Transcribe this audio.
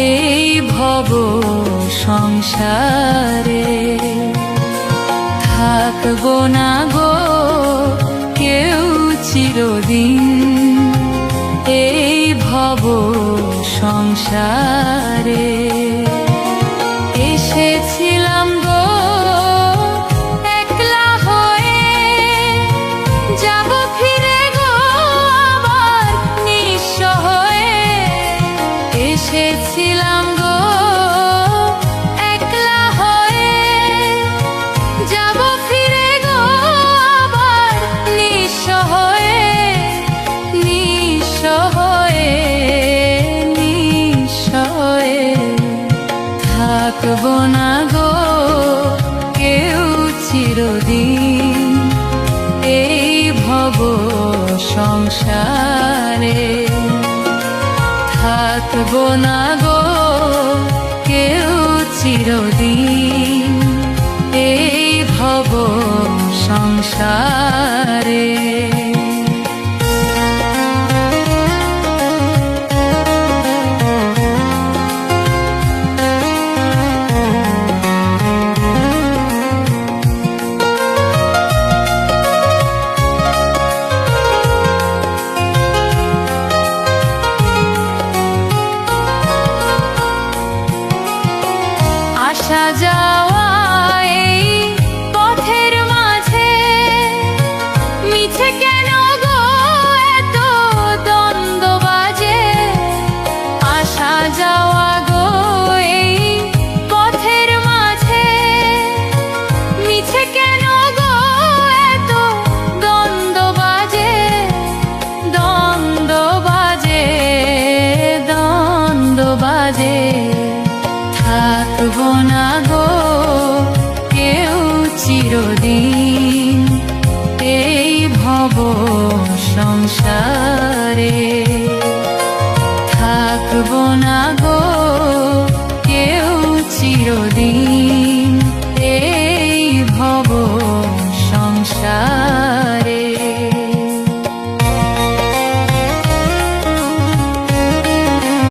এই ভব সংসারে। থাকবো না গো কেউ চিরদিন এই ভব সংসারে। এসেছিলাম গো একলা হয়ে, যাব ফিরে গো আবার নিঃস্ব হয়ে। এসেছিলাম গো একলা হয়ে, যাব ফিরে গো আবার নিঃস্ব হয়ে। নিঃস্ব হয়ে, নিঃস্ব হয়ে। থাকবো না গো কেউ চিরদিন এই ভব সংসারে। থাকবো না গো কেউ চিরদিন এই ভব সংসারে। আসা যাওয়া এই পথের মাঝে, মিছে কেন গো এত দ্বন্দ্ব বাজে। আসা যাওয়া গো এই পথের মাঝে, মিছে কেন গো এত দ্বন্দ্ব বাজে। দ্বন্দ্ব বাজে, দ্বন্দ্ব বাজে। থাকবো না গো কেউ চিরদিন এই ভব সংসারে। থাকবো না গো কেউ চিরদিন